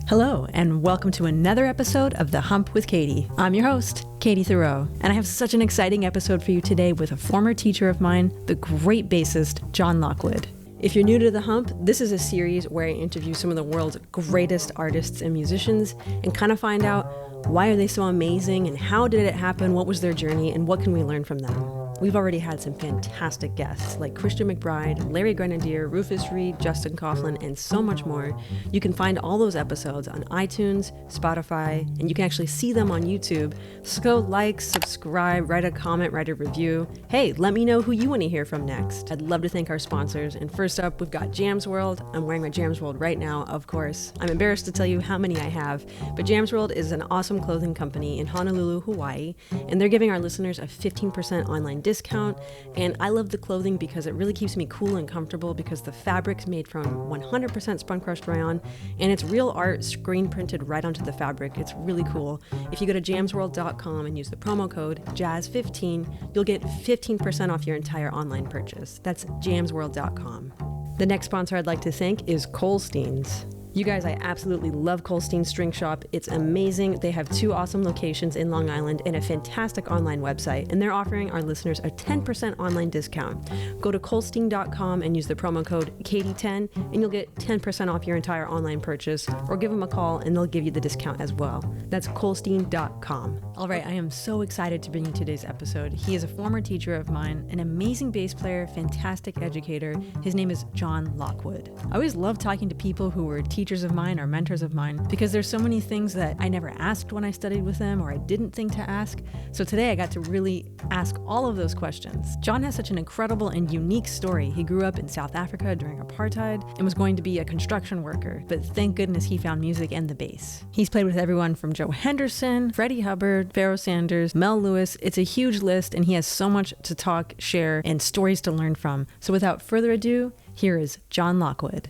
Hello, and welcome to another episode of The Hump with Katie. I'm your host, Katie Thiroux, and I have such an exciting episode for you today with a former teacher of mine, the great bassist, John Lockwood. If you're new to The Hump, this is a series where I interview some of the world's greatest artists and musicians and kind of find out why are they so amazing and how did it happen, what was their journey, and what can we learn from them. We've already had some fantastic guests like Christian McBride, Larry Grenadier, Rufus Reed, Justin Coughlin, and so much more. You can find all those episodes on iTunes, Spotify, and you can actually see them on YouTube. So go like, subscribe, write a comment, write a review. Hey, let me know who you want to hear from next. I'd love to thank our sponsors. And first up, we've got Jams World. I'm wearing my Jams World right now, of course. I'm embarrassed to tell you how many I have, but Jams World is an awesome clothing company in Honolulu, Hawaii, and they're giving our listeners a 15% online discount. And I love the clothing because it really keeps me cool and comfortable because the fabric's made from 100% spun crushed rayon, and it's real art screen printed right onto the fabric. It's really cool. If you go to jamsworld.com and use the promo code JAZZ15, you'll get 15% off your entire online purchase. That's jamsworld.com. The next sponsor I'd like to thank is Kolstein's. You guys, I absolutely love Kolstein's String Shop. It's amazing. They have 2 awesome locations in Long Island and a fantastic online website, and they're offering our listeners a 10% online discount. Go to kolstein.com and use the promo code Katie10, and you'll get 10% off your entire online purchase, or give them a call and they'll give you the discount as well. That's kolstein.com. All right, I am so excited to bring you today's episode. He is a former teacher of mine, an amazing bass player, fantastic educator. His name is John Lockwood. I always love talking to people who were teachers of mine or mentors of mine because there's so many things that I never asked when I studied with them or I didn't think to ask. So today I got to really ask all of those questions. John has such an incredible and unique story. He grew up in South Africa during apartheid and was going to be a construction worker, but thank goodness he found music and the bass. He's played with everyone from Joe Henderson, Freddie Hubbard, Pharoah Sanders, Mel Lewis. It's a huge list and he has so much to talk, share, and stories to learn from. So without further ado, here is John Lockwood.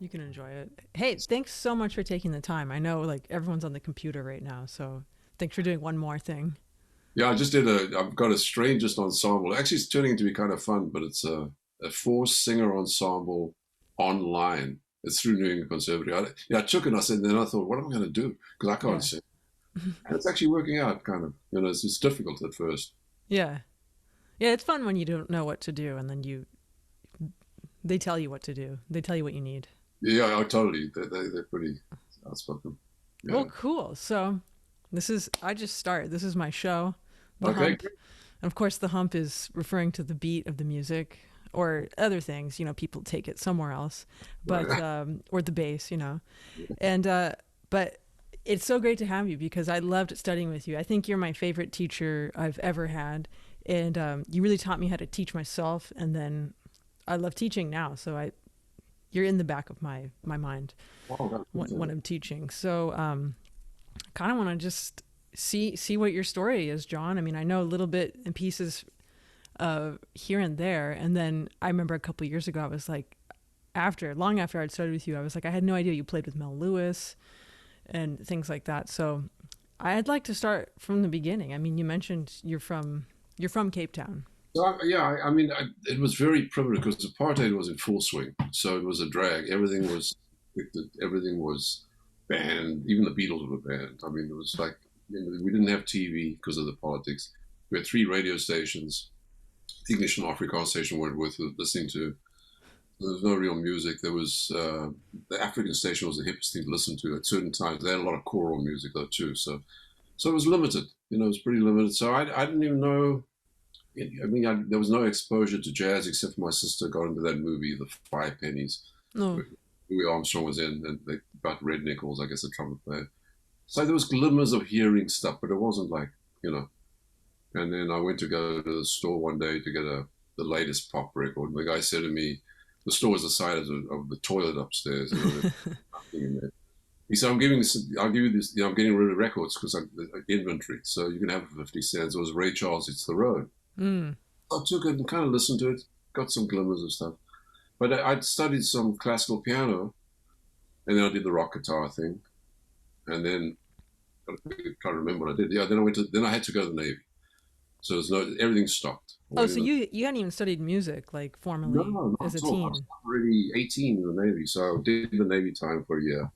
You can enjoy it. Hey, thanks so much for taking the time. I know like everyone's on the computer right now, so thanks for doing one more thing. Yeah, I've got a strangest ensemble. Actually, it's turning to be kind of fun, but it's a 4-singer ensemble online. It's through New England Conservatory. I took it and then I thought, what am I going to do? Because I can't sing. And it's actually working out kind of. It's difficult at first. Yeah. Yeah, it's fun when you don't know what to do and then they tell you what to do. They tell you what you need. Yeah, totally. They're pretty outspoken. Yeah. Well, cool. So I just start. This is my show, The Hump. And of course, the hump is referring to the beat of the music or other things, people take it somewhere else, but, or the bass, and, but it's so great to have you because I loved studying with you. I think you're my favorite teacher I've ever had. And, you really taught me how to teach myself. And then I love teaching now. So you're in the back of my mind when I'm teaching. So kind of want to just see what your story is, John. I mean, I know a little bit in pieces here and there. And then I remember a couple of years ago, I was like, long after I'd studied with you, I was like, I had no idea you played with Mel Lewis and things like that. So I'd like to start from the beginning. I mean, you mentioned you're from Cape Town. It was very primitive because apartheid was in full swing. So it was a drag. Everything was banned. Even the Beatles were banned. I mean, it was like, we didn't have TV because of the politics. We had 3 radio stations. The English and Afrikaans station weren't worth listening to. There was no real music. There was, the African station was the hippest thing to listen to at certain times. They had a lot of choral music though too. So it was limited. It was pretty limited. So I didn't even know. There was no exposure to jazz except for my sister got into that movie, The 5 Pennies, where Louis Armstrong was in, and about Red Nichols, I guess, a trumpet player. So there was glimmers of hearing stuff, but it wasn't like, And then I went to go to the store one day to get the latest pop record, and the guy said to me, the store was the side of the toilet upstairs. In there. He said, I'm getting rid of records because I'm inventory, so you can have 50 cents. It was Ray Charles, It's the Road. I took it and kind of listened to it, got some glimmers of stuff. But I'd studied some classical piano, and then I did the rock guitar thing, and then I can't remember what I did. Yeah, then I had to go to the Navy, so everything stopped. Oh, so you hadn't even studied music like formally as a teen? I was already 18 in the Navy, so I did the Navy time for a year,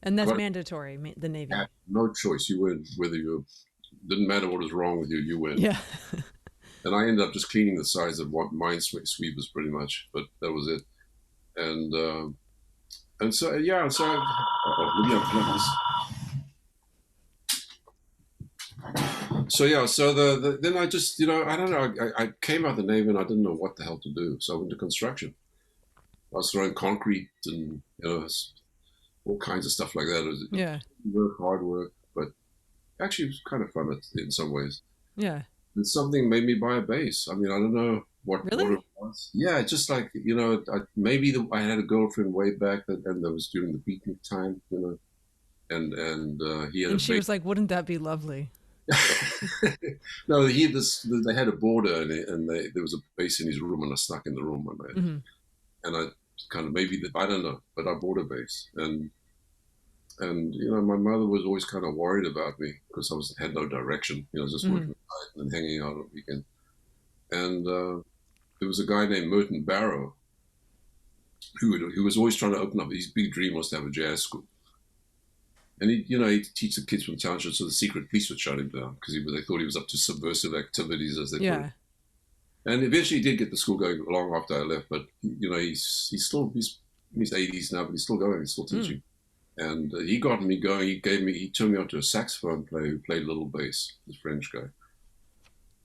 And that's mandatory, the Navy. Had no choice. You went, didn't matter what was wrong with you, you went. Yeah. And I ended up just cleaning the sides of what minesweepers pretty much, but that was it. And so, yeah, so let me unplug this. So, yeah, so then I just, I don't know, I came out of the Navy and I didn't know what the hell to do. So I went to construction. I was throwing concrete and, all kinds of stuff like that. It was hard work, but actually it was kind of fun in some ways. Yeah. And something made me buy a bass. I mean, I don't know what it was. Yeah, just like, maybe I had a girlfriend way back and that was during the beatnik time, and he had and she was like, wouldn't that be lovely? No, they had a boarder and there was a bass in his room and I snuck in the room one day. Mm-hmm. And I kind of, I don't know, but I bought a bass. And my mother was always kind of worried about me because I had no direction, just working and hanging out on the weekend. And there was a guy named Merton Barrow who was always trying to open up. His big dream was to have a jazz school. And he'd teach the kids from townships, so the secret police would shut him down because they thought he was up to subversive activities, as they put it. And eventually he did get the school going long after I left, but he's in his 80s now, but he's still going, he's still teaching. And he got me going. He turned me on to a saxophone player who played little bass, this French guy.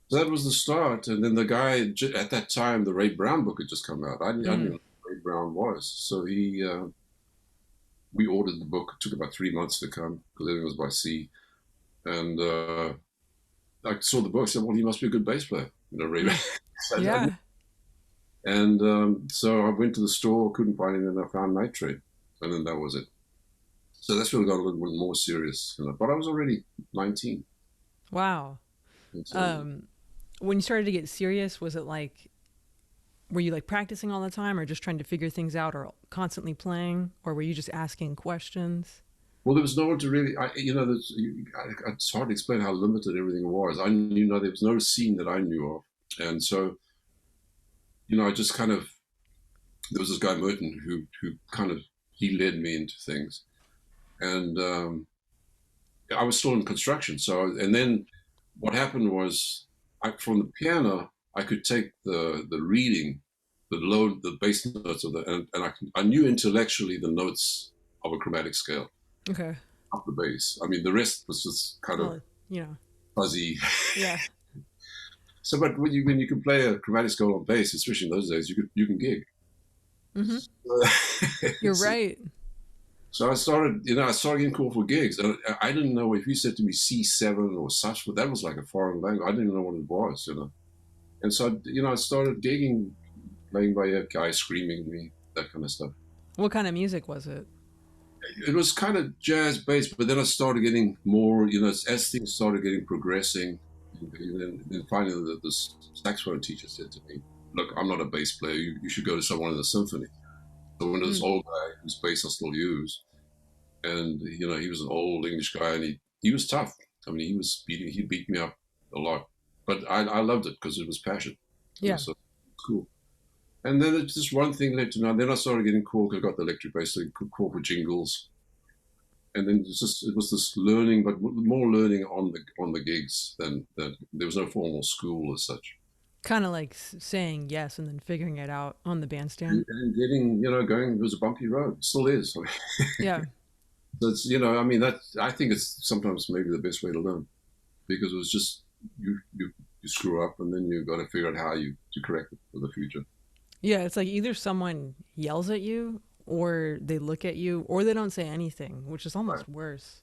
So that was the start. And then the guy, at that time, the Ray Brown book had just come out. I didn't know who Ray Brown was. So we ordered the book. It took about 3 months to come because everything was by sea. And I saw the book. I said, well, he must be a good bass player. Ray Brown. Yeah. And so I went to the store, couldn't find anything. I found Night Train. And then that was it. So that's when it got a little bit more serious. But I was already 19. Wow. So, when you started to get serious, was it like, were you like practicing all the time or just trying to figure things out or constantly playing? Or were you just asking questions? Well, there was no one to really, it's hard to explain how limited everything was. I knew there was no scene that I knew of. And so, I just kind of, there was this guy Merton who kind of, he led me into things. And I was still in construction. So, and then what happened was, from the piano, I could take the reading, the bass notes of and I knew intellectually the notes of a chromatic scale. Okay. Up the bass. I mean, the rest was just kind of fuzzy. Yeah. So, but when you can play a chromatic scale on bass, especially in those days, you can gig. Mm-hmm. You're right. So I started getting called for gigs. And I didn't know if you said to me C7 or such, but that was like a foreign language. I didn't know what it was, And so, I started gigging, playing by a guy screaming at me, that kind of stuff. What kind of music was it? It was kind of jazz-based, but then I started getting more, as things started getting progressing, then finally the saxophone teacher said to me, look, I'm not a bass player. You should go to someone in the symphony. So when this old guy whose bass I still use, and he was an old English guy, and he was tough. I mean, he beat me up a lot, but I loved it because it was passion. Yeah, so cool. And then it's just one thing led to another. Then I started getting called. I got the electric bass, so I could call for jingles, and then it was this learning, but more learning on the gigs than that. There was no formal school as such. Kind of like saying yes and then figuring it out on the bandstand. And getting, going, it was a bumpy road. It still is. Yeah. So it's, I think it's sometimes maybe the best way to learn because it was just, you screw up and then you got to figure out how to correct it for the future. Yeah. It's like either someone yells at you or they look at you or they don't say anything, which is almost worse.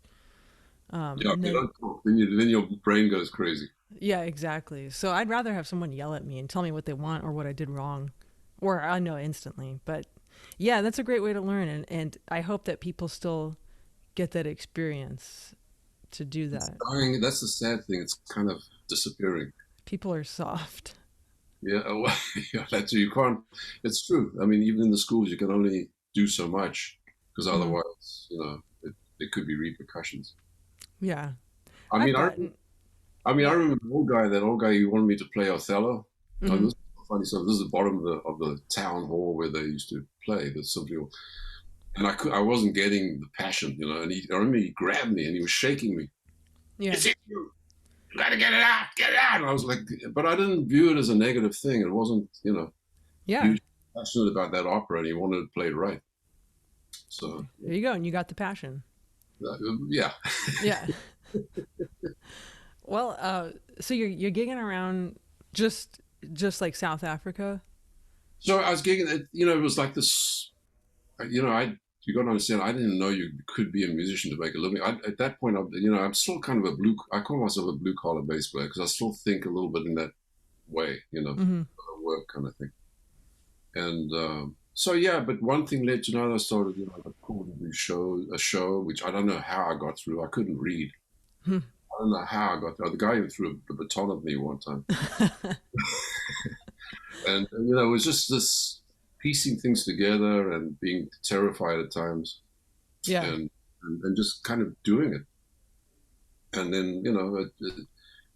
If you don't talk, then your brain goes crazy. Yeah, exactly. So I'd rather have someone yell at me and tell me what they want or what I did wrong, or I know instantly. But yeah, that's a great way to learn. And I hope that people still get that experience to do that. That's the sad thing. It's kind of disappearing. People are soft. Yeah, you can't. It's true. I mean, even in the schools, you can only do so much because otherwise, there could be repercussions. Yeah. I remember that old guy who wanted me to play Othello. Mm-hmm. This is funny. So this is the bottom of the town hall where they used to play the symphony hall. And I wasn't getting the passion, you know. And I remember he grabbed me and he was shaking me. Yeah. It's in you. You got to get it out. Get it out. And I was like, but I didn't view it as a negative thing. It wasn't, you know. Yeah. He was passionate about that opera and he wanted to play it right. So there you go. And you got the passion. Yeah. Yeah. Well, so you're gigging around just like South Africa. So I was gigging. You know, it was like this. You know, you got to understand. I didn't know you could be a musician to make a living. At that point, you know, I'm still kind of I call myself a blue collar bass player because I still think a little bit in that way. You know, work kind of thing. And so yeah, but one thing led to another. I started, you know, I got called to do a show, which I don't know how I got through. I couldn't read. I don't know how I got through. The guy even threw a baton at me one time. And, you know, it was just this piecing things together and being terrified at times. Yeah. And just kind of doing it. And then, you know,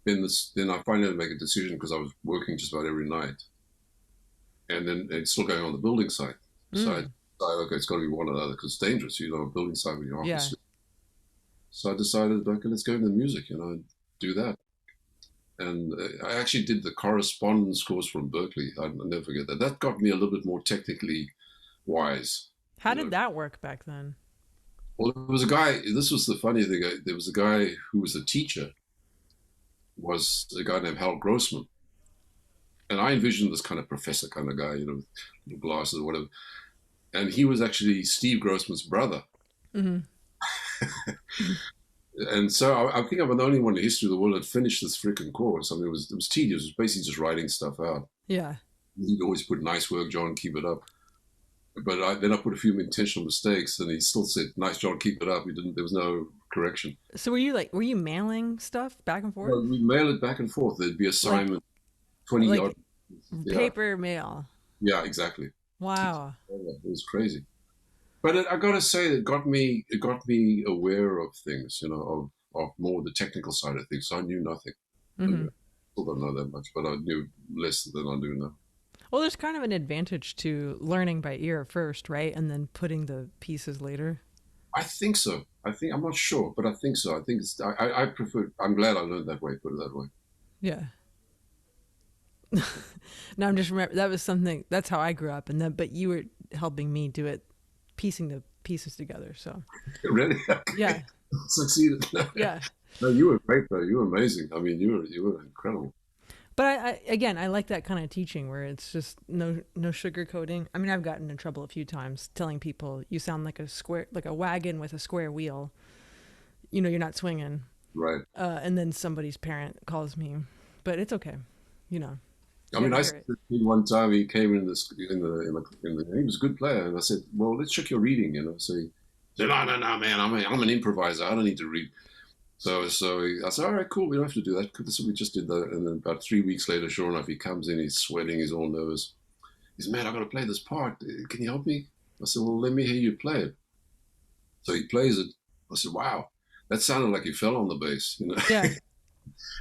then I finally had to make a decision because I was working just about every night. And then it's still going on the building site. So I decided, okay, it's got to be one or the other because it's dangerous, you know, a building site with your office. Yeah. So I decided, okay, let's go into music, you know, and do that. And I actually did the correspondence course from Berklee. I'll never forget that. That got me a little bit more technically wise. How did that work back then? Well, there was a guy, this was the funny thing, there was a guy who was a teacher, was a guy named Hal Grossman. And I envisioned this kind of professor kind of guy, you know, with glasses or whatever. And he was actually Steve Grossman's brother. And so I think I'm the only one in the history of the world that finished this freaking course. I mean, it was tedious. It was basically just writing stuff out. Yeah. He'd always put, nice work, John, keep it up. But then I put a few intentional mistakes and he still said, nice, John, keep it up. There was no correction. So were you mailing stuff back and forth? Well, we'd mail it back and forth. There'd be assignment, 20 odd. Paper mail. Yeah, exactly. Wow. It was crazy. But I got to say, it got me aware of things, you know, of more the technical side of things. So I knew nothing. I still don't know that much, but I knew less than I do now. Well, there's kind of an advantage to learning by ear first, right? And then putting the pieces later. I think so. I'm not sure, but I think so. I think I prefer, I'm glad I learned that way, put it that way. Yeah. No, I'm just remember that was something, that's how I grew up. But you were helping me do it, piecing the pieces together. So really? Okay. Yeah. Succeeded. Yeah. No, you were great though. You were amazing. I mean, you were incredible. But I like that kind of teaching where it's just no sugarcoating. I mean, I've gotten in trouble a few times telling people you sound like a wagon with a square wheel. You know, you're not swinging. Right. And then somebody's parent calls me, but it's okay. You know. I mean, I said one time he came in he was a good player, and I said, "Well, let's check your reading," you know. So he said, "No, man, I'm an improviser. I don't need to read." So I said, "All right, cool. We don't have to do that." So we just did that, and then about 3 weeks later, sure enough, he comes in. He's sweating. He's all nervous. He said, "Man, I got to play this part. Can you help me?" I said, "Well, let me hear you play it." So he plays it. I said, "Wow, that sounded like he fell on the bass," you know. Yeah.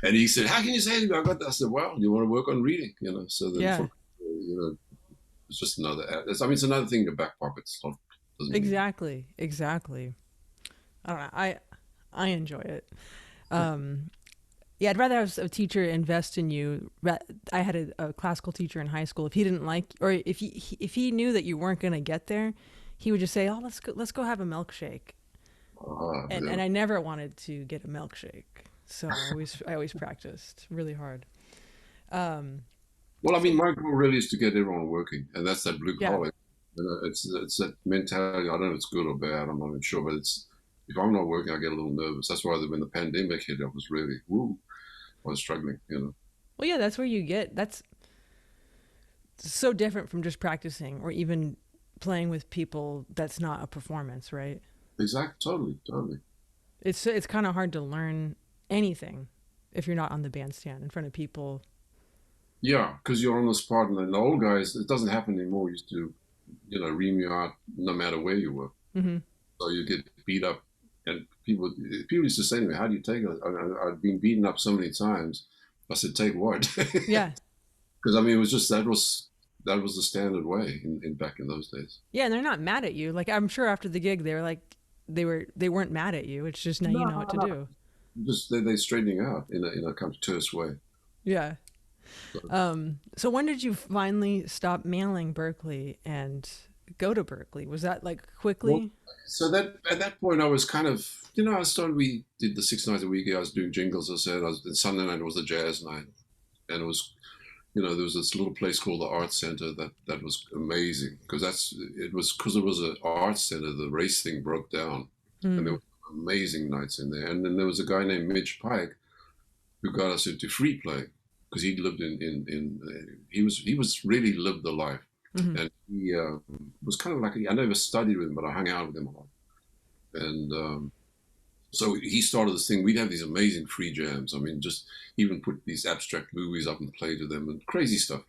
And he said, "How can you say anything? I got that." I said, "Well, you want to work on reading, you know." So then, you know, it's just another. I mean, it's another thing in your back pocket. Exactly. I don't know. I enjoy it. Yeah, I'd rather have a teacher invest in you. I had a classical teacher in high school. If he didn't like, or if he knew that you weren't going to get there, he would just say, "Oh, let's go have a milkshake." And I never wanted to get a milkshake. So I always practiced really hard. Well, I mean, my goal really is to get everyone working, and that's that blue collar. You know, it's that mentality. I don't know if it's good or bad. I'm not even sure, but if I'm not working, I get a little nervous. That's why when the pandemic hit, I was really I was struggling. You know. Well, yeah, that's where that's so different from just practicing or even playing with people. That's not a performance, right? Exactly. Totally. It's kind of hard to learn anything if you're not on the bandstand in front of people. Yeah, because you're on the spot, and the old guys, it doesn't happen anymore. Used to, you know, ream you out no matter where you were. So you get beat up, and people used to say to me, "How do you take it?" I'd been beaten up so many times. I said, "Take what?" Yeah. Because I mean, it was just that was that was the standard way in back in those days. Yeah, and they're not mad at you. Like, I'm sure after the gig, they were like, they weren't mad at you. It's just now you know what to do. Just they're straightening out in a kind of terse way. Yeah. So when did you finally stop mailing Berklee and go to Berklee? Was that like quickly? Well, so that at that point I was kind of, we did the 6 nights a week. I was doing jingles, as I said. The Sunday night was the jazz night, and it was, there was this little place called the Arts Center that was amazing because it was an arts center. The race thing broke down, and there were amazing nights in there. And then there was a guy named Mitch Pike who got us into free play because he lived he was really lived the life. And he was kind of like, I never studied with him, but I hung out with him a lot. And so he started this thing. We'd have these amazing free jams. I mean, just even put these abstract movies up and play to them and crazy stuff.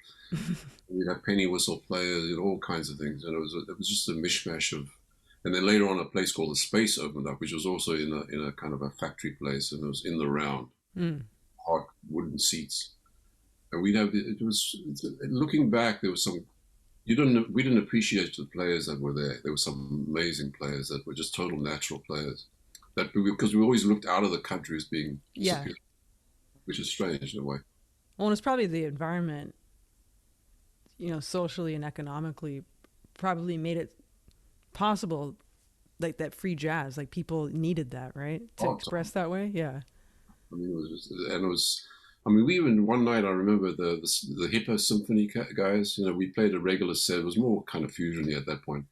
We'd have penny whistle players, all kinds of things. And it was just a mishmash of. And then later on, a place called The Space opened up, which was also in a kind of a factory place, and it was in the round, hard wooden seats. And we'd have looking back, there was some. We didn't appreciate the players that were there. There were some amazing players that were just total natural players. Because we always looked out of the country as being superior, which is strange in a way. Well, and it's probably the environment, socially and economically, probably made it possible, like that free jazz. Like people needed that, right, to express that way. Yeah. I mean, we even one night I remember the Hippo Symphony guys. We played a regular set. It was more kind of fusion at that point,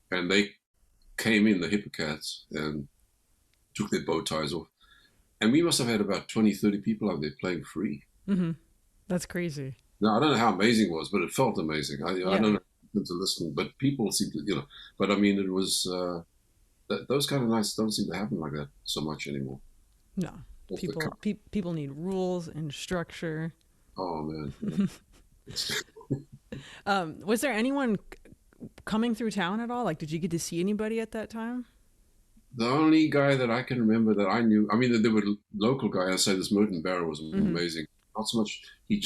and they came in, the Hippo Cats, and took their bow ties off, and we must have had about 20-30 people out there playing free. That's crazy. Now I don't know how amazing it was, but it felt amazing. I don't know to listen, but people seem to, but I mean, it was those kind of nights don't seem to happen like that so much anymore. No. People need rules and structure. Oh man. Was there anyone coming through town at all? Like, did you get to see anybody at that time? The only guy that I can remember that I knew, I mean, there were local guys. I say this Merton Barrow was amazing. Not so much. He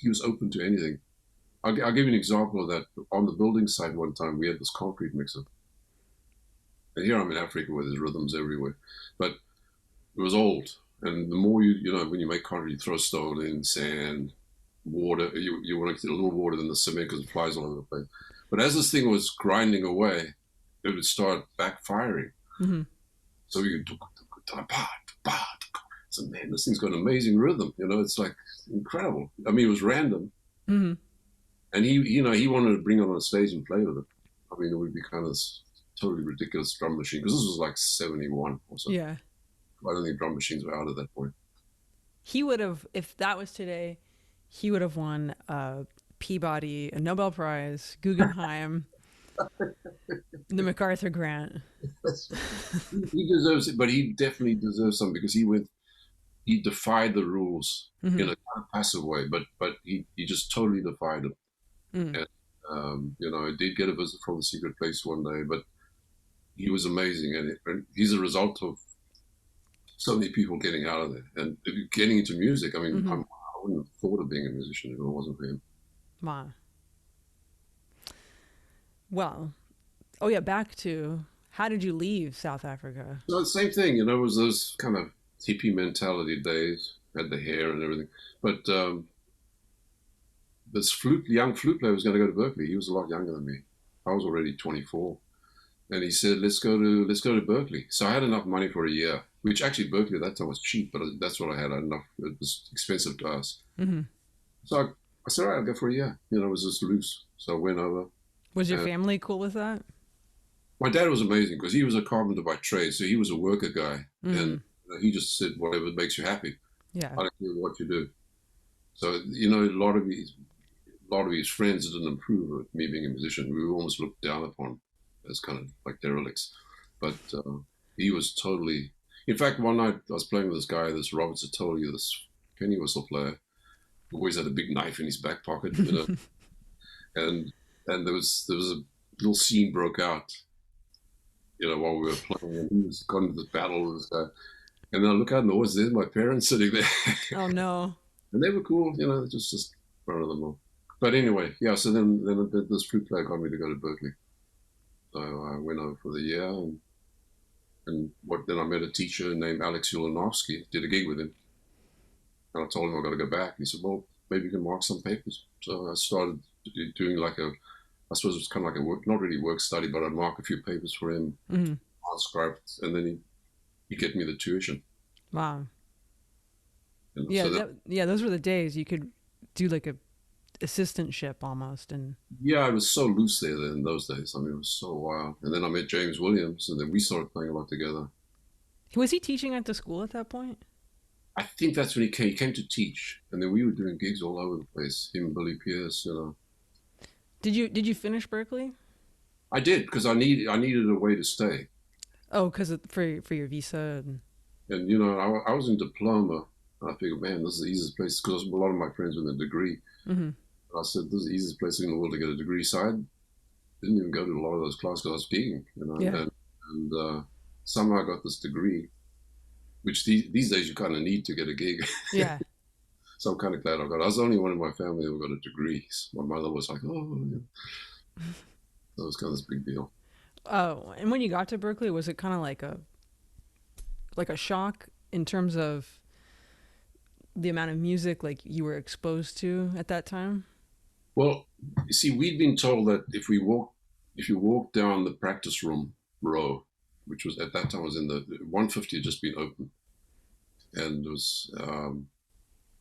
was open to anything. I'll give you an example of that. On the building site one time, we had this concrete mixer. And here I'm in Africa where there's rhythms everywhere. But it was old. And the more when you make concrete, you throw stone in, sand, water. You want to get a little water than the cement because it flies all over the place. But as this thing was grinding away, it would start backfiring. So you could so man, this thing's got an amazing rhythm. It's like incredible. I mean, it was random. And he wanted to bring it on stage and play with it. I mean, it would be kind of this totally ridiculous drum machine because this was like 71 or something. Yeah. I don't think drum machines were out at that point. He would have, if that was today, he would have won Peabody, a Nobel Prize, Guggenheim, the MacArthur Grant. He deserves it, but he definitely deserves something because he defied the rules in a kind of passive way, but he just totally defied them. And I did get a visit from the secret place one day, but he was amazing, and he's a result of so many people getting out of there and getting into music. I mean, I wouldn't have thought of being a musician if it wasn't for him. Wow. Well, back to how did you leave South Africa? So the same thing, it was those kind of hippie mentality days, had the hair and everything. But this young flute player was going to go to Berklee. He was a lot younger than me. I was already 24. And he said, let's go to Berklee. So I had enough money for a year, which actually Berklee at that time was cheap, but that's what I had enough. It was expensive to us. So I said, all right, I'll go for a year. It was just loose. So I went over. Was your family cool with that? My dad was amazing because he was a carpenter by trade. So he was a worker guy. And he just said, whatever makes you happy. Yeah. I don't care what you do. So, a lot of his friends didn't approve of me being a musician. We were almost looked down upon as kind of like derelicts. But he was totally... In fact, one night I was playing with this guy, this Robert Satoli, this penny whistle player, who always had a big knife in his back pocket, and there was a little scene broke out, while we were playing, and he was gone into this battle with this guy. And then I look out in the woods, there's my parents sitting there. Oh, no. And they were cool, just in front of them all. But anyway, yeah. So then this flute player got me to go to Berklee. So I went over for the year, then I met a teacher named Alex Ulanovsky. Did a gig with him, and I told him I got to go back. And he said, "Well, maybe you can mark some papers." So I started doing I suppose it was kind of like a work, not really work study, but I'd mark a few papers for him, transcribe, and then he'd get me the tuition. Wow. Yeah, so those were the days you could do like a assistantship almost. And yeah, I was so loose there in those days. I mean, it was so wild. And then I met James Williams, and then we started playing a lot together. Was he teaching at the school at that point? I think that's when he came. He came to teach, and then we were doing gigs all over the place. Him and Billy Pierce, you know. Did you finish Berklee? I did, because I needed a way to stay. Oh, because for your visa and you know, I was in diploma. And I figured, man, this is the easiest place, because a lot of my friends with a degree. I said, this is the easiest place in the world to get a degree. So I didn't even go to a lot of those classes because I was gigging, you know. Yeah. And somehow I got this degree, which these days you kind of need to get a gig. Yeah. So I'm kind of glad I got it. I was the only one in my family who got a degree. So my mother was like, oh, yeah. That was kind of this big deal. Oh, and when you got to Berklee, was it kind of like a shock in terms of the amount of music like you were exposed to at that time? Well, you see, we'd been told that if you walk down the practice room row, which was at that time was in the 150 had just been opened, and it was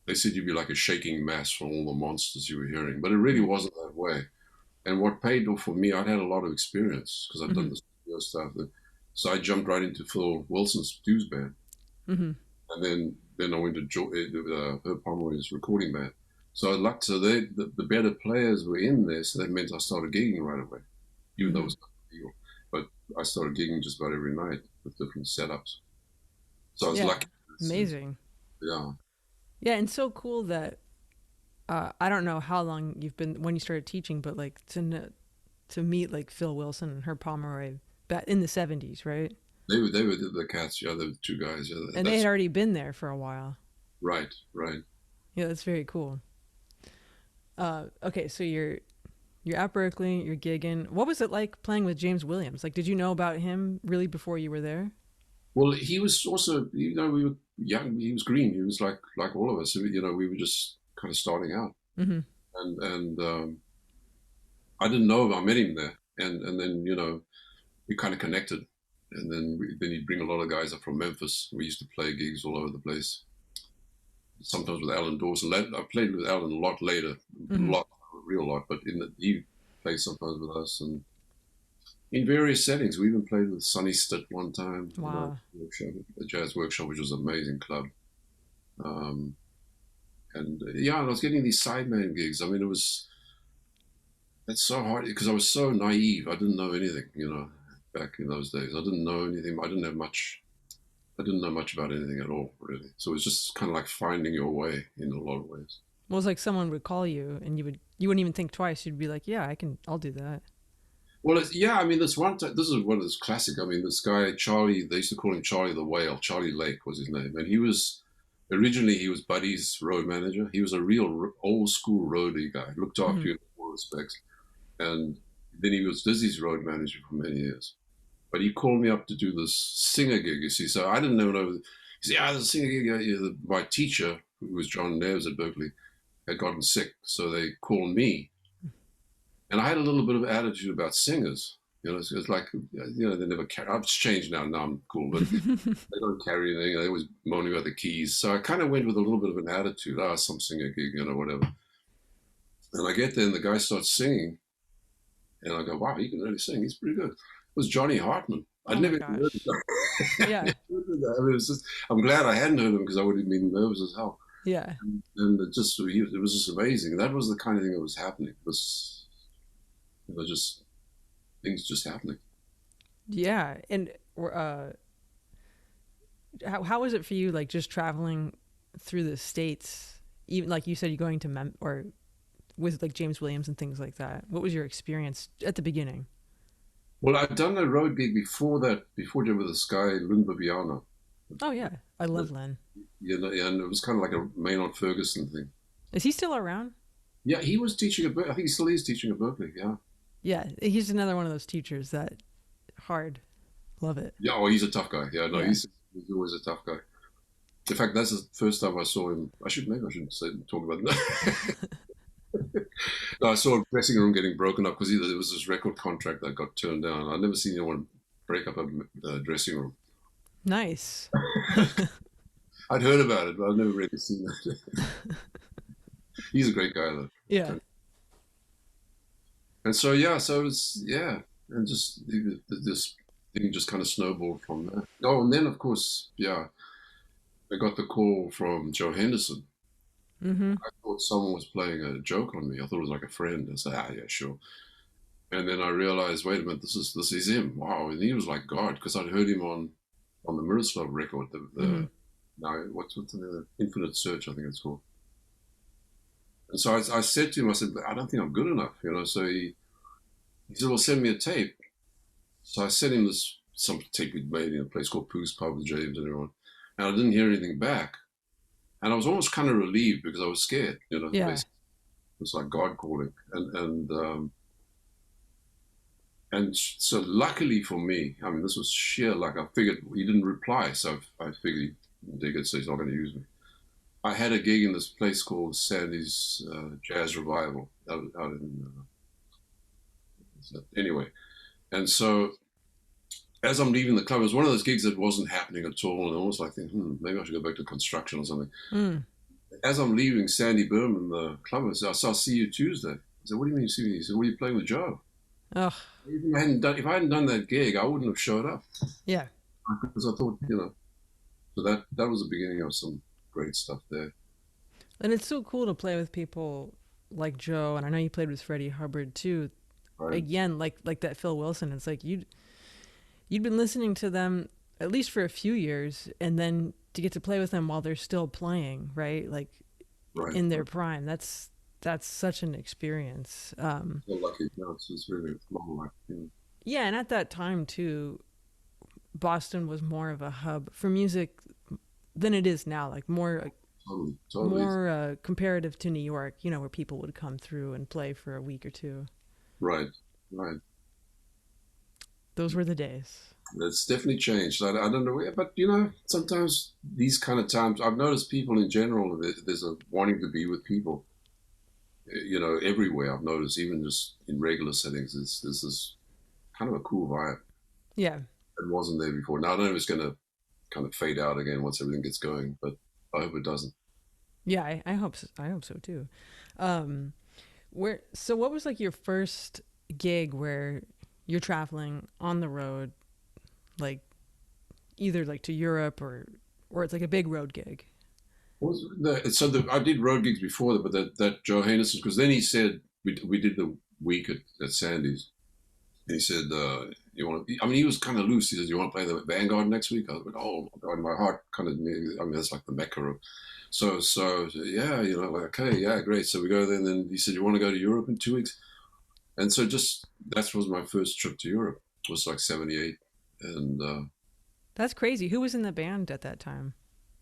they said you'd be like a shaking mass from all the monsters you were hearing, but it really wasn't that way. And what paid off for me, I'd had a lot of experience because I'd done the studio stuff, so I jumped right into Phil Wilson's blues band, and then I went to Herb Pomeroy's recording band. So I lucked. So the better players were in there, so that meant I started gigging right away, even though it was illegal. But I started gigging just about every night with different setups. So I was lucky. Amazing. Yeah. Yeah, and so cool that I don't know how long you've been when you started teaching, but like to meet like Phil Wilson and Herb Pomeroy back in the 70s, right? They were the cats. Yeah, the two guys. Yeah, and they had already been there for a while. Right. Yeah, that's very cool. Okay, so you're at Berklee, you're gigging. What was it like playing with James Williams? Like, did you know about him really before you were there? Well, he was also, you know, we were young. He was green. He was like all of us. You know, we were just kind of starting out, and I didn't know him. I met him there, and then you know, we kind of connected, and then he'd bring a lot of guys up from Memphis. We used to play gigs all over the place. Sometimes with Alan Dawson. I played with Alan a lot later, a real lot, but he played sometimes with us and in various settings. We even played with Sonny Stitt one time. Wow. A jazz workshop, which was an amazing club. And I was getting these sideman gigs. I mean, that's so hard because I was so naive. I didn't know anything, you know, back in those days. I didn't know anything. I didn't know much about anything at all, really. So it was just kind of like finding your way in a lot of ways. Well, it was like someone would call you and you wouldn't even think twice. You'd be like, yeah, I'll do that. Well, I mean, this is one of those classic. I mean, this guy, Charlie, they used to call him Charlie the Whale. Charlie Lake was his name. And originally he was Buddy's road manager. He was a real old school roadie guy, looked after you in all respects. And then he was Dizzy's road manager for many years. But he called me up to do this singer gig, you see. So I didn't know. He said, there's a singer gig. My teacher, who was John Neves at Berklee, had gotten sick. So they called me. And I had a little bit of attitude about singers. You know, it's like, you know, they never carry. I've changed now. Now I'm cool. But they don't carry anything. They always moaning about the keys. So I kind of went with a little bit of an attitude. Some singer gig, you know, whatever. And I get there and the guy starts singing. And I go, wow, he can really sing. He's pretty good. It was Johnny Hartman. I'd never even heard of him. Yeah. I mean, I'm glad I hadn't heard him because I would have been nervous as hell. Yeah. And it was just amazing. That was the kind of thing that was happening. It was, you know, just things just happening. Yeah. And how was it for you, like just traveling through the States, even like you said, you're going to or with like James Williams and things like that? What was your experience at the beginning? Well, I'd done a road gig before there with this guy, Lynn Bibiana. Oh, yeah. I love Lynn. You know, and it was kind of like a Maynard Ferguson thing. Is he still around? Yeah, he was teaching at Berklee. I think he still is teaching at Berklee. Yeah. Yeah, he's another one of those teachers that hard. Love it. Yeah. Oh, he's a tough guy. Yeah. No, Yeah. he's always a tough guy. In fact, that's the first time I saw him. Maybe I shouldn't talk about that. No, I saw a dressing room getting broken up because there was this record contract that got turned down. I've never seen anyone break up a dressing room. Nice. I'd heard about it, but I've never really seen that. He's a great guy, though. Yeah. And so, yeah, so it's, yeah. And just this thing just kind of snowballed from there. Oh, and then, of course, yeah, I got the call from Joe Henderson. Mm-hmm. I thought someone was playing a joke on me. I thought it was like a friend. I said, yeah, sure. And then I realized, wait a minute, this is him. Wow. And he was like God, because I'd heard him on the Miroslav record, now what's the Infinite Search, I think it's called. And so I said to him, I said, I don't think I'm good enough, you know. So he said, well, send me a tape. So I sent him some tape we'd made in a place called Pooh's Pub with James and everyone. And I didn't hear anything back. And I was almost kind of relieved because I was scared, you know. Yeah. It was like God calling. And so luckily for me, I mean, this was sheer luck. I figured he didn't reply, so I figured he's not going to use me. I had a gig in this place called Sandy's Jazz Revival out in anyway. And so as I'm leaving the club, it was one of those gigs that wasn't happening at all, and I was like thinking, maybe I should go back to construction or something. Mm. As I'm leaving Sandy Berman, the club, I said, I'll see you Tuesday. I said, what do you mean you see me? He said, well, you're playing with Joe. Oh. If I hadn't done that gig, I wouldn't have showed up. Yeah. Because I thought, you know, so that was the beginning of some great stuff there. And it's so cool to play with people like Joe, and I know you played with Freddie Hubbard too. Right. Again, like that Phil Wilson. It's like you'd been listening to them at least for a few years, and then to get to play with them while they're still playing, right? Like in their prime. That's such an experience. So lucky. No, it's really long life. You know. Yeah, and at that time too, Boston was more of a hub for music than it is now. Like more. Totally. More comparative to New York, you know, where people would come through and play for a week or two. Right. Those were the days. It's definitely changed. I don't know, but you know, sometimes these kind of times, I've noticed people in general, there's a wanting to be with people, you know, everywhere. I've noticed, even just in regular settings, there's this kind of a cool vibe. Yeah. It wasn't there before. Now, I don't know if it's going to kind of fade out again once everything gets going, but I hope it doesn't. Yeah, I hope so. I hope so too. So what was like your first gig where you're traveling on the road, like either like to Europe or it's like a big road gig? I did road gigs before that, but that Joe Henderson, because then he said we did the week at Sandy's. And he said, "You want?" I mean, he was kind of loose. He said, "You want to play the Vanguard next week?" I was like, "Oh my God!" My heart kind of. I mean, that's like the Mecca of. So yeah, you know, like okay, yeah, great. So we go there, and then he said, "You want to go to Europe in 2 weeks?" And so that was my first trip to Europe. It was like '78, and that's crazy. Who was in the band at that time?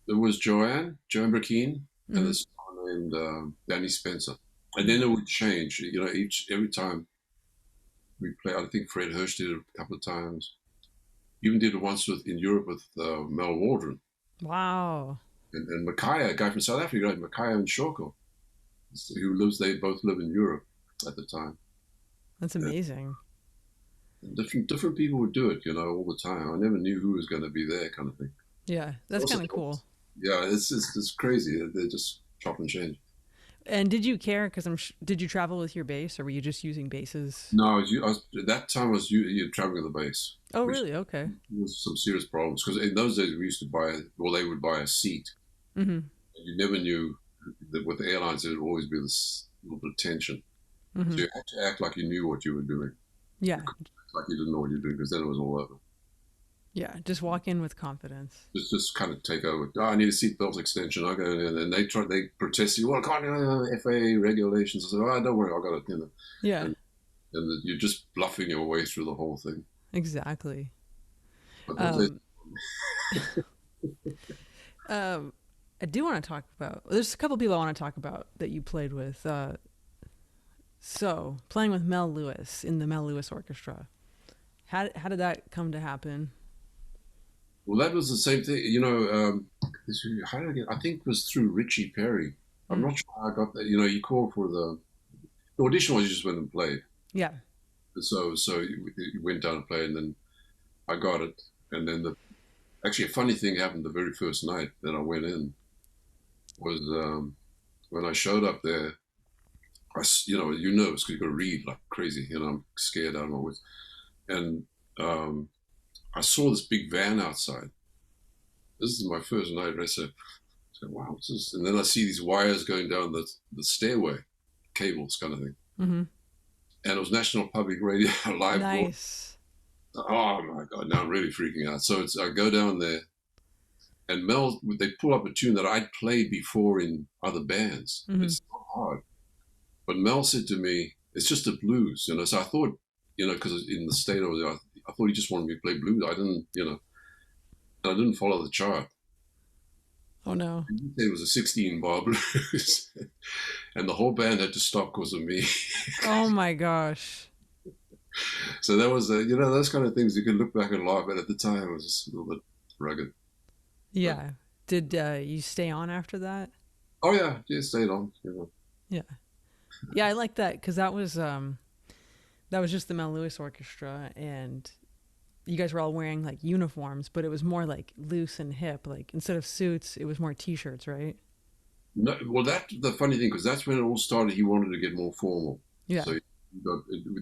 There was Joanne Burkeen, and this someone named Danny Spencer, and then it would change. You know, every time. We played. I think Fred Hirsch did it a couple of times. Even did it once in Europe with Mel Waldron. Wow. And Makaya, a guy from South Africa, right? Makaya and Shoko, they both live in Europe at the time. That's amazing. And different people would do it, you know, all the time. I never knew who was going to be there, kind of thing. Yeah, that's kind of cool. Yeah, it's crazy. They're just chop and change. And did you care? Because did you travel with your bass, or were you just using basses? No, that time I was traveling with the bass. Oh, really? Okay. There was some serious problems because in those days we used to they would buy a seat. Mm-hmm. And you never knew that with the airlines there would always be this little bit of tension. Mm-hmm. So you had to act like you knew what you were doing. Yeah. Like you didn't know what you were doing because then it was all over. Yeah, just walk in with confidence. Just kind of take over. Oh, I need a seatbelt extension. I go in, and they protest you. Well, I can't, FAA regulations. I said, oh, don't worry, I got it. You know. Yeah. And you're just bluffing your way through the whole thing. Exactly. I do want to talk about. There's a couple people I want to talk about that you played with. So, playing with Mel Lewis in the Mel Lewis Orchestra, how did that come to happen? Well, that was the same thing. How did I get? I think it was through Richie Perry. I'm not sure how I got that. He called for the audition was you just went and played. Yeah. So you went down and played, and then I got it. And then actually a funny thing happened the very first night that I went in was when I showed up there. You're nervous because you got to read like crazy. I'm scared out of my wits. And I saw this big van outside. This is my first night. And I said, wow, what's this? And then I see these wires going down the stairway, cables kind of thing. Mm-hmm. And it was National Public Radio live. Nice. Oh my God, now I'm really freaking out. So I go down there, and Mel, they pull up a tune that I'd played before in other bands. Mm-hmm. It's not hard. But Mel said to me, it's just a blues, So I thought, because in the state over there, I thought he just wanted me to play blues. I didn't, I didn't follow the chart. Oh no! It was a 16-bar blues, and the whole band had to stop because of me. Oh my gosh! So that was, those kind of things you can look back and laugh at. At the time, it was just a little bit rugged. Yeah. Did you stay on after that? Oh yeah, stayed on. Yeah. Yeah, I like that because that was just the Mel Lewis Orchestra, and you guys were all wearing like uniforms, but it was more like loose and hip. Like instead of suits, it was more T-shirts, right? No, well, that's the funny thing because that's when it all started. He wanted to get more formal. Yeah. So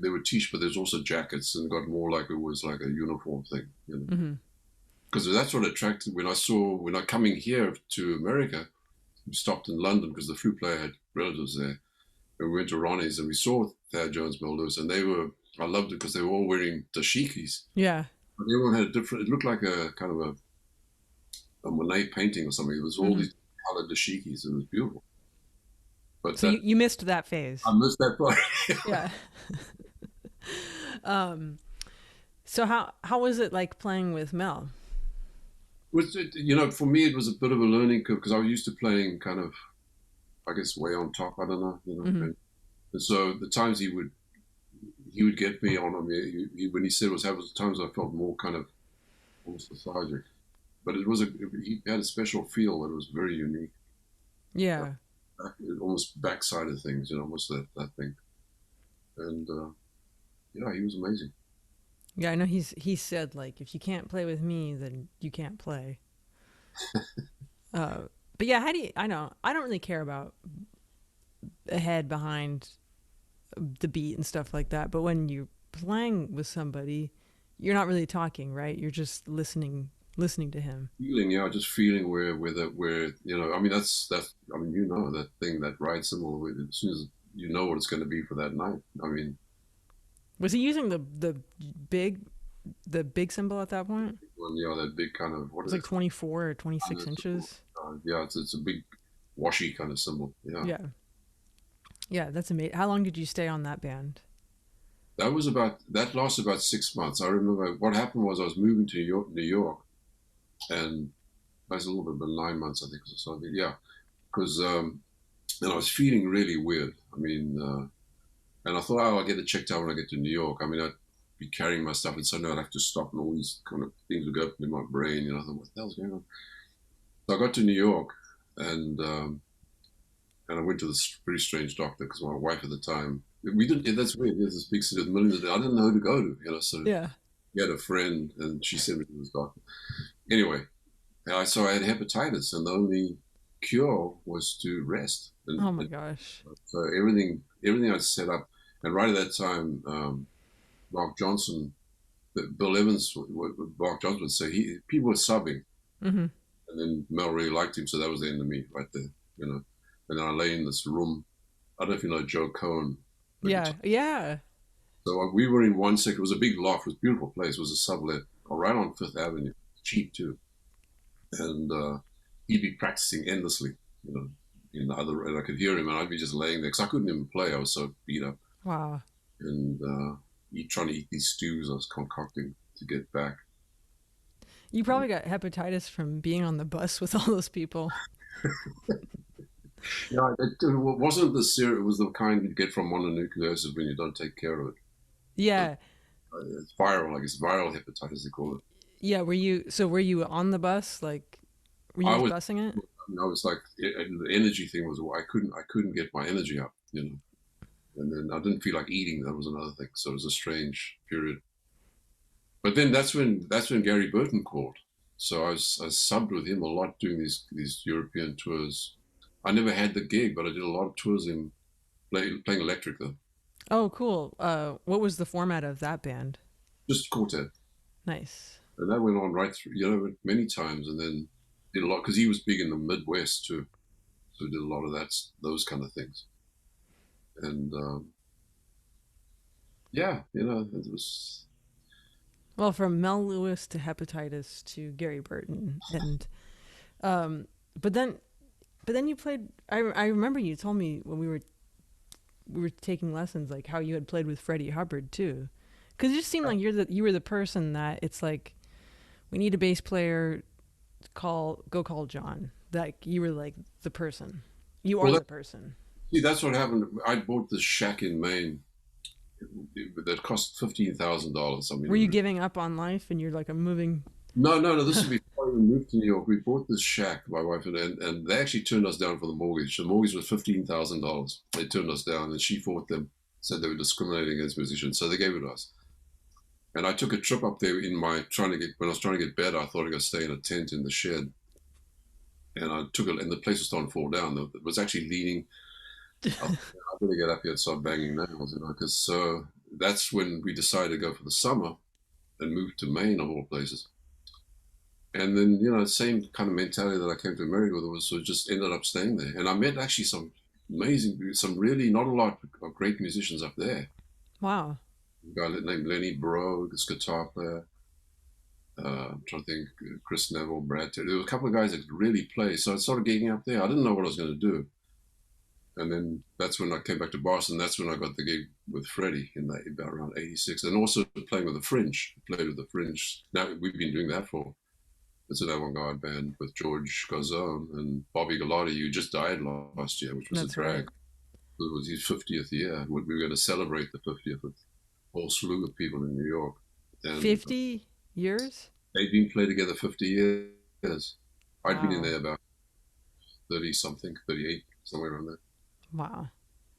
there were T-shirts, but there's also jackets, and got more like it was like a uniform thing. Because that's what attracted when I coming here to America, we stopped in London because the flute player had relatives there. And we went to Ronnie's and we saw Thad Jones, Mel Lewis, and I loved it because they were all wearing dashikis. Yeah. But everyone had it looked like a kind of a Monet painting or something. It was all these colored dashikis. It was beautiful. But so you missed that phase. I missed that part. Yeah. So how was it like playing with Mel? For me, it was a bit of a learning curve because I was used to playing kind of, I guess, way on top. I don't know, and so the times he would get me on him. When he said it was the times I felt more kind of almost lethargic, but he had a special feel that was very unique. Yeah, almost backside of things, almost that thing, and he was amazing. Yeah, I know he said like if you can't play with me, then you can't play. But yeah, I don't really care about ahead, behind, the beat and stuff like that. But when you're playing with somebody, you're not really talking, right? You're just listening to him. Just feeling where that's that thing, that ride cymbal. As soon as you know what it's going to be for that night. Was he using the big cymbal at that point? Well, that big kind of what is it? Like 24 or 26 inches. It's a big washy kind of cymbal. Yeah, that's amazing. How long did you stay on that band? That lasted about 6 months. I remember what happened was I was moving to New York, and that was a little bit about 9 months, I think, or something. Yeah, because and I was feeling really weird. And I thought, I'll get it checked out when I get to New York. I'd be carrying my stuff, and suddenly I'd have to stop, and all these kind of things would go up in my brain. I thought, what the hell's going on? So I got to New York, and I went to this pretty strange doctor because my wife at the time, we didn't. That's weird. There's this big city with millions. I didn't know who to go to. So yeah, he had a friend, and she sent me to this doctor. Anyway, so I had hepatitis, and the only cure was to rest. And, oh my gosh! So everything I'd set up, and right at that time, Mark Johnson, Bill Evans, what Mark Johnson would say, people were subbing, and then Mel really liked him, so that was the end of me right there. And then I lay in this room. I don't know if you know Joe Cohen. Yeah. So we were in one sector. It was a big loft. It was a beautiful place. It was a sublet right on Fifth Avenue. Cheap too. And he'd be practicing endlessly, in the other, and I could hear him, and I'd be just laying there because I couldn't even play. I was so beat up. Wow. And he'd trying to eat these stews I was concocting to get back. You probably got hepatitis from being on the bus with all those people. Yeah, it wasn't the serious. It was the kind you get from mononucleosis when you don't take care of it. Yeah. It's viral, I guess, viral hepatitis they call it. Yeah, were you on the bus? Like, were you I just was, busing it? I was like, the energy thing was I couldn't get my energy up, and then I didn't feel like eating. That was another thing. So it was a strange period. But then that's when Gary Burton called. So I subbed with him a lot doing these European tours. I never had the gig, but I did a lot of tours in playing electric though, Oh, cool. What was the format of that band? just quartet. Nice. And that went on right through, many times, and then did a lot because he was big in the Midwest too, so we did a lot of those kind of things. And yeah, it was. Well, from Mel Lewis to hepatitis to Gary Burton, and but then you played. I remember you told me when we were taking lessons, like how you had played with Freddie Hubbard too, because it just seemed like you were the person that it's like, we need a bass player, go call John. Like you were like the person. You are Well, the person. see, that's what happened. I bought this shack in Maine that cost $15,000. I Were you mean, giving up on life and you're like, I'm moving? no. This was before we moved to New York. We bought this shack, my wife and they actually turned us down for the mortgage. The mortgage was $15,000. They turned us down, and she fought them, said they were discriminating against musicians, so they gave it to us. And I took a trip up there when I was trying to get better. I thought I could stay in a tent in the shed, and I took it, and the place was starting to fall down. It was actually leaning. I better get up here and start banging nails, because so that's when we decided to go for the summer and move to Maine of all places. And then, same kind of mentality that I came to America with, was so just ended up staying there. And I met actually some really not a lot of great musicians up there. Wow. A guy named Lenny Bro, this guitar player. I'm trying to think, Chris Neville, Brad Terry. There were a couple of guys that could really play. So I started getting up there. I didn't know what I was going to do. And then that's when I came back to Boston. That's when I got the gig with Freddie about around 86. And also playing with the Fringe. Played with the Fringe. Now we've been doing that for. It's an avant-garde band with George Garzone and Bobby Gallardi, who just died last year, which was That's a drag. right. It was his 50th year. We were going to celebrate the 50th with a whole slew of people in New York. And 50 years? they'd been playing together 50 years. I'd been in Wow. there about 30-something, 38, somewhere around there. Wow.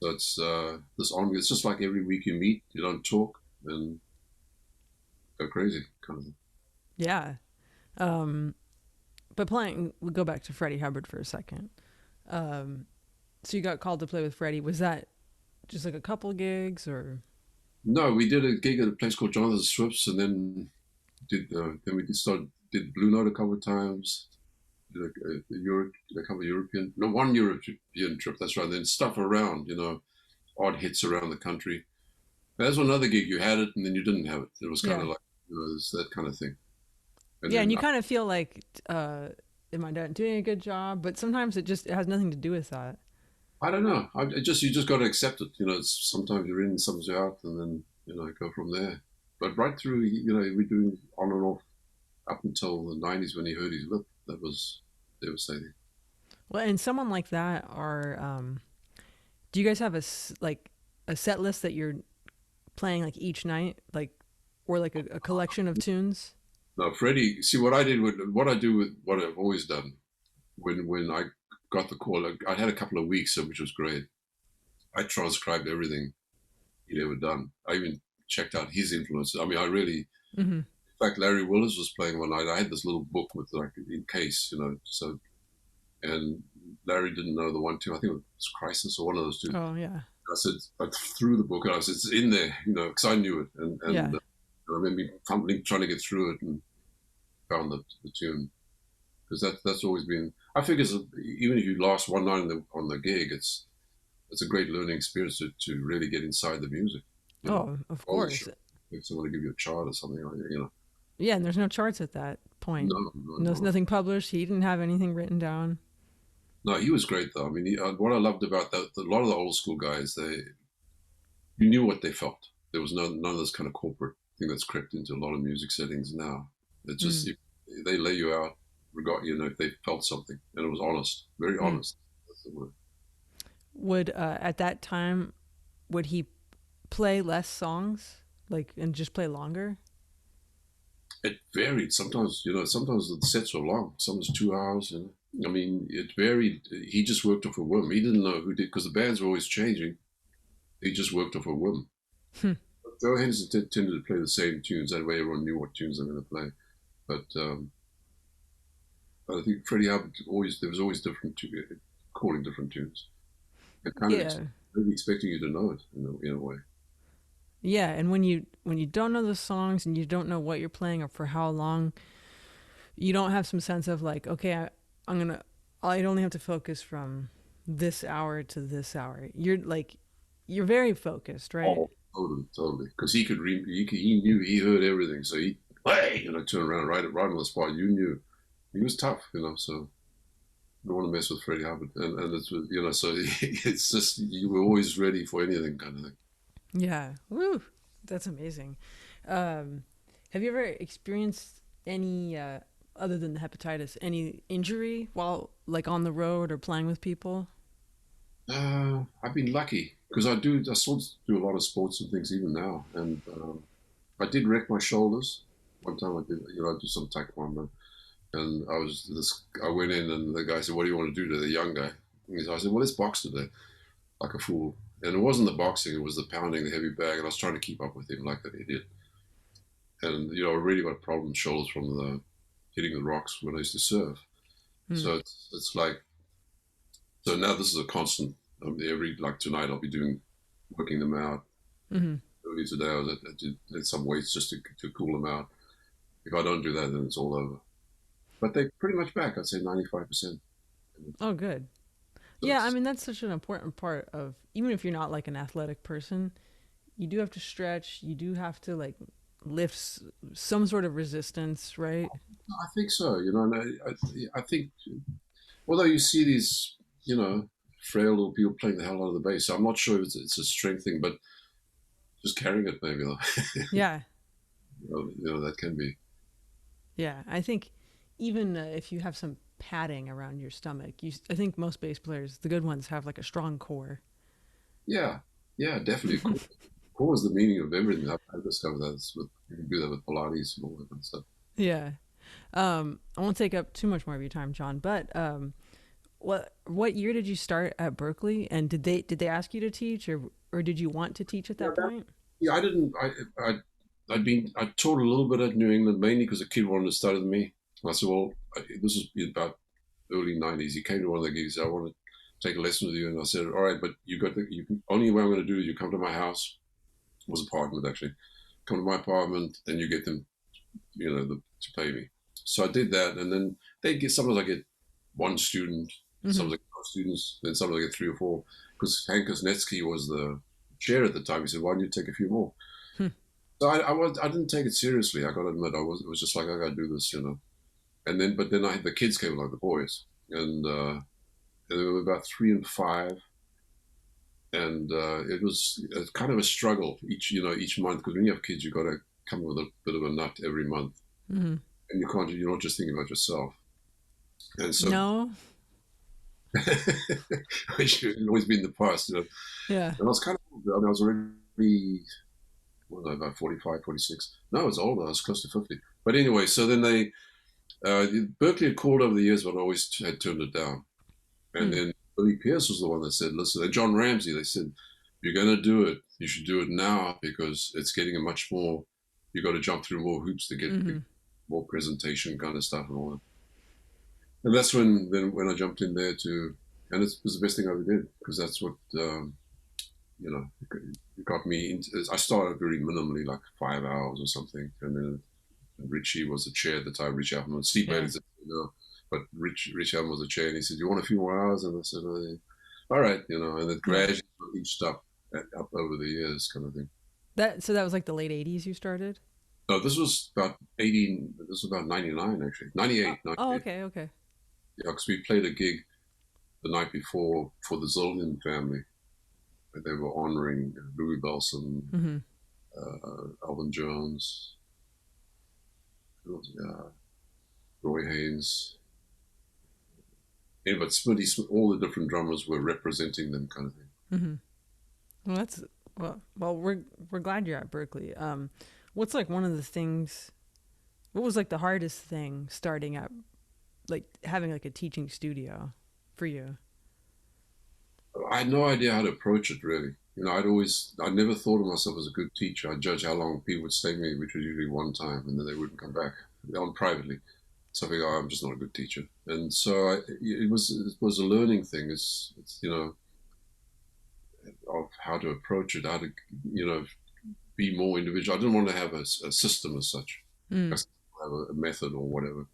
So it's it's just like every week you meet, you don't talk, and go crazy kind of thing. Yeah. But we'll go back to Freddie Hubbard for a second. So you got called to play with Freddie. Was that just like a couple gigs or? No, we did a gig at a place called Jonathan Swift's, and then did Blue Note a couple of times. Did a couple of one European trip. That's right. And then stuff around, odd hits around the country. There's another gig. You had it, and then you didn't have it. It was kind of like it was that kind of thing. And you kind of feel like, am I doing a good job? But sometimes it has nothing to do with that. I don't know. You just got to accept it. Sometimes you're in, sometimes you're out, and then go from there. But right through, we're doing on and off up until the 90s when he hurt his lip. That was devastating. Well, and someone like that, do you guys have a set list that you're playing like each night, or like a collection of tunes? No, Freddie. See what I do with what I've always done. When I got the call, I had a couple of weeks, which was great. I transcribed everything he'd ever done. I even checked out his influences. I mean, I really. Mm-hmm. In fact, Larry Willis was playing one night. I had this little book with in case, so, and Larry didn't know the 1 2. I think it was Crisis or one of those two. Oh yeah. I said I threw the book and I said it's in there, because I knew it, and I remember fumbling trying to get through it and found the tune, because that's always been. I figure even if you lost one night on the gig, it's a great learning experience to really get inside the music. Oh, of course. If someone to give you a chart or something, Yeah, and there's no charts at that point. No, nothing published. He didn't have anything written down. No, he was great though. I mean, what I loved about that, a lot of the old school guys, you knew what they felt. There was none of this kind of corporate thing that's crept into a lot of music settings now. It's just they lay you out, if they felt something, and it was honest, very honest. That's the word. Would at that time would he play less songs, like, and just play longer? It varied. Sometimes, sometimes the sets were long. Sometimes 2 hours. I mean, it varied. He just worked off a whim. He didn't know who did because the bands were always changing. He just worked off a whim. Hmm. Joe Henderson tended to play the same tunes. That way, everyone knew what tunes they were going to play. But I think Freddie Hubbard there was always calling different tunes, and kind of really expecting you to know it in a way. Yeah, and when you don't know the songs and you don't know what you're playing or for how long, you don't have some sense of like, okay, I'd only have to focus from this hour to this hour. You're very focused, right? Oh, totally. Because he knew, he heard everything. So hey, turn around right on the spot. You knew he was tough, so you don't want to mess with Freddie Hubbard. And it's, so it's just, you were always ready for anything kind of thing. Yeah. Woo. That's amazing. Have you ever experienced any, other than the hepatitis, any injury while like on the road or playing with people? I've been lucky because I sort of do a lot of sports and things even now. And I did wreck my shoulders. One time I did, I do some taekwondo. And I went in and the guy said, "What do you want to do?" to the young guy. And I said, "Well, let's box today," like a fool. And it wasn't the boxing, it was the pounding the heavy bag. And I was trying to keep up with him like an idiot. And, I really got problem shoulders from the hitting the rocks when I used to surf. So it's like, so now this is a constant. Like tonight, I'll be working them out. Earlier today, I did some weights just to cool them out. If I don't do that, then it's all over. But they're pretty much back. I'd say 95%. Oh, good. So yeah, I mean, that's such an important part of, even if you're not like an athletic person, you do have to stretch. You do have to like lift some sort of resistance, right? I think so. And I think, although you see these, frail little people playing the hell out of the bass, I'm not sure it's a strength thing, but just carrying it maybe. Yeah. That can be. Yeah, I think even if you have some padding around your stomach, I think most bass players, the good ones, have like a strong core. Yeah, definitely. Core is the meaning of everything. I've discovered that you can do that with Pilates and all that kind of stuff. Yeah. I won't take up too much more of your time, John, but what year did you start at Berklee, and did they ask you to teach, or did you want to teach at that point? Yeah, I didn't. I taught a little bit at New England, mainly because a kid wanted to study with me. And I said, well, this is about early '90s. He came to one of the gigs. I want to take a lesson with you, and I said, all right, but only way I'm going to do is you come to my house. It was apartment actually. Come to my apartment, and you get them, to pay me. So I did that, and then sometimes I get one student, sometimes I get 2 students, then sometimes I get 3 or 4. Because Hank Kosnetsky was the chair at the time. He said, "Why don't you take a few more?" So I didn't take it seriously. I got to admit, it was just like, I got to do this, And then, but then the kids came along, the boys, and they were about 3 and 5, and it was kind of a struggle each month, because when you have kids, you got to come with a bit of a nut every month, and you're not just thinking about yourself, and so no, which has always been the past, Yeah. And I was kind of, I was already, about 45, 46. No, I was older. I was close to 50. But anyway, so then Berklee had called over the years, but I always had turned it down. And then Billy Pierce was the one that said, listen, and John Ramsey, they said, if you're going to do it, you should do it now, because it's getting you got to jump through more hoops to get more presentation kind of stuff and all that. And that's when I jumped in there and it was the best thing I ever did, because that's what, it got me into. I started very minimally, like 5 hours or something, and then Richie was the chair at the time. Richie Allen, Steve Bailey said, but Rich Allen was the chair, and he said, "You want a few more hours?" And I said, "All right," and it gradually inched up over the years, kind of thing. So that was like the late '80s you started? No, this was about 18. This was about 99, actually, 98. Oh, okay. Yeah, because we played a gig the night before for the Zillion family. They were honoring Louis Bellson, Alvin Jones, Roy Haynes, Yeah, but all the different drummers were representing them, kind of thing. Mm-hmm. Well, that's well. We're glad you're at Berklee. What's like one of the things? What was like the hardest thing starting up, like having like a teaching studio for you? I had no idea how to approach it really. I never thought of myself as a good teacher. I judge how long people would stay with me, which was usually one time, and then they wouldn't come back on privately. So I figure, I'm just not a good teacher. And so it was a learning thing. It's of how to approach it, how to be more individual. I didn't want to have a system as such. I still have a method or whatever,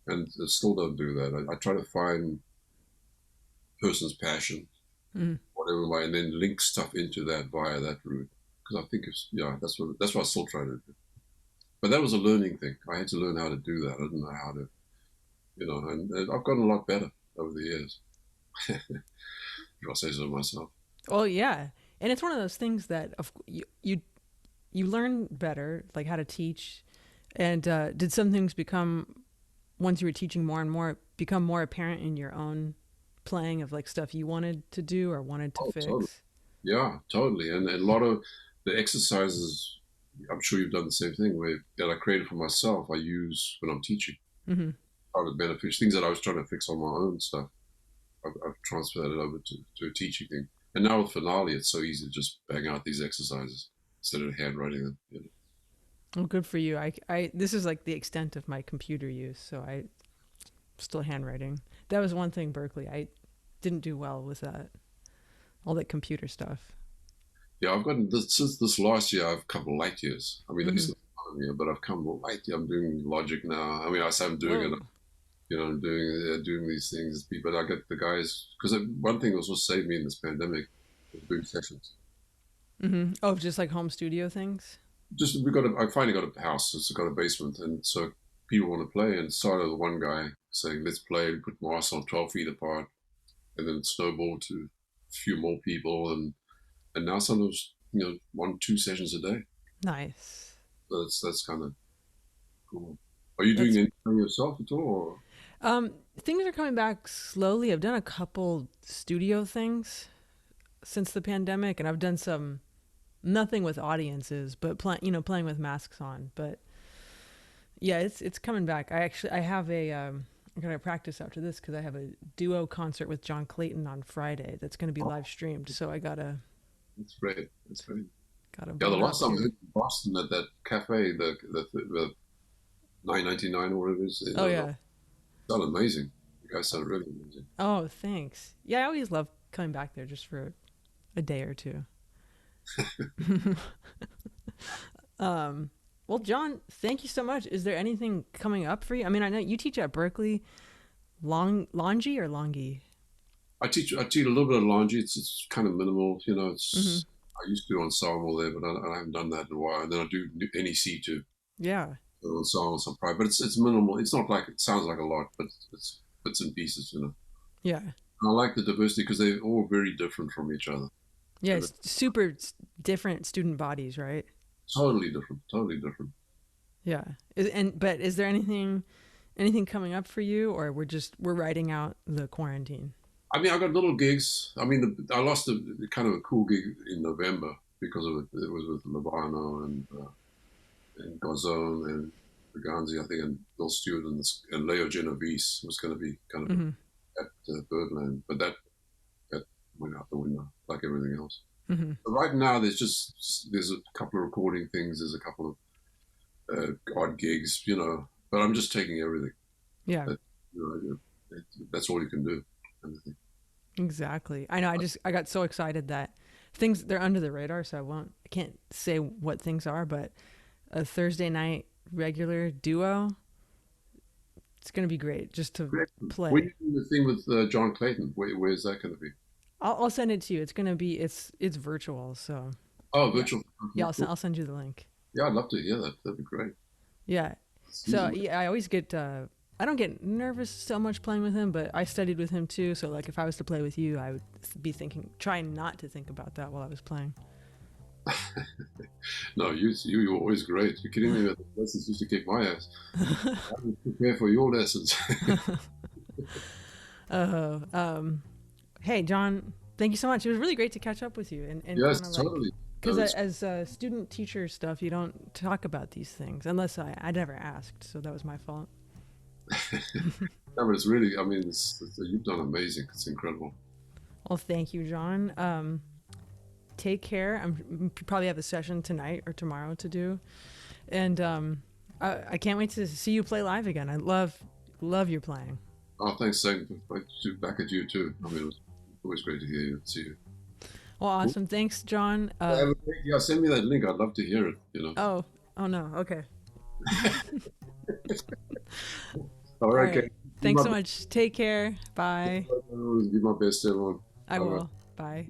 and I still don't do that. I try to find person's passion, whatever way, and then link stuff into that via that route. Because I think that's what I still try to do. But that was a learning thing. I had to learn how to do that. I didn't know how to, and I've gotten a lot better over the years. If I say so myself. Oh yeah, and it's one of those things that you learn better, like how to teach. And did some things become, once you were teaching more and more, become more apparent in your own playing of like stuff you wanted to do or wanted to fix? Totally. Yeah, totally. And a lot of the exercises, I'm sure you've done the same thing, that I created for myself, I use when I'm teaching. Mm-hmm. Other beneficial things that I was trying to fix on my own stuff, I've transferred it over to a teaching thing. And now with Finale, it's so easy to just bang out these exercises instead of handwriting them. Well, good for you. I this is like the extent of my computer use, so I still handwriting. That was one thing Berklee, I didn't do well with that, all that computer stuff. Yeah, I've gotten since this last year. I've come light years. I mean, it's not but I've come light years. I'm doing Logic now. I mean, I say I'm doing it. I'm doing these things. But I get the guys, because one thing that also saved me in this pandemic was doing sessions. Mm-hmm. Oh, just like home studio things. I finally got a house. It's got a basement, and so people want to play. And started with one guy saying, "Let's play." We put masts on 12 feet apart, and then it snowballed to a few more people, and now sometimes 1-2 sessions a day. Nice. So that's kind of cool. Are you doing anything yourself at all? Or? Things are coming back slowly. I've done a couple studio things since the pandemic, and I've done some. Nothing with audiences, but playing with masks on. But yeah, it's coming back. I have I'm gonna practice after this because I have a duo concert with John Clayton on Friday that's gonna be live streamed. So I gotta. That's great. That's great. Gotta. Yeah, the last time I was in Boston at that cafe, the 999 or whatever it is. Oh yeah. Sounded amazing. You guys sounded really amazing. Oh, thanks. Yeah, I always love coming back there just for a day or two. Well, John, thank you so much. Is there anything coming up for you? I mean, I know you teach at Berklee. Longy or Longy? I teach a little bit of Longy. It's kind of minimal, It's I used to do ensemble there, but I haven't done that in a while. And then I do NEC too. Yeah. Ensemble, some private, but it's minimal. It's not like it sounds like a lot, but it's bits and pieces, Yeah. And I like the diversity because they're all very different from each other. Yeah, it's super different student bodies, right? Totally different. Yeah. But is there anything coming up for you, or we're riding out the quarantine? I mean, I got little gigs. I mean, I lost a kind of a cool gig in November because of it. It was with Lobano and Gozone and Berganzi, I think, and Bill Stewart and Leo Genovese was going to be kind of at Birdland, but that went out the window like everything else. Mm-hmm. But right now, there's a couple of recording things. There's a couple of odd gigs, but I'm just taking everything. Yeah. That's all you can do. Kind of thing. Exactly. I know. I got so excited that they're under the radar, so I can't say what things are, but a Thursday night regular duo, it's going to be great just to play. We're doing the thing with John Clayton. Where's that going to be? I'll send it to you. It's going to be, it's virtual. So. Oh, virtual. Yeah. I'll send you the link. Yeah. I'd love to hear that. That'd be great. Yeah. So yeah, I always get, I don't get nervous so much playing with him, but I studied with him too. So like if I was to play with you, I would be trying not to think about that while I was playing. No, you were always great. You're kidding me? The lessons used to kick my ass. I would prepare for your lessons. Hey, John, thank you so much. It was really great to catch up with you. And Yes, kinda totally. because as student teacher stuff, you don't talk about these things unless I never asked. So that was my fault. No, but it's really, I mean, you've done amazing. It's incredible. Well, thank you, John. Take care. I'm probably have a session tonight or tomorrow to do. And I can't wait to see you play live again. I love your playing. Oh, thanks. Same back at you too. I mean, it was always great to hear you, see you. Well, awesome. Thanks, John. Yeah, send me that link. I'd love to hear it. Oh no. Okay. All right. Okay. Thanks so much. Take care. Bye. Give my best to everyone. I will. Bye.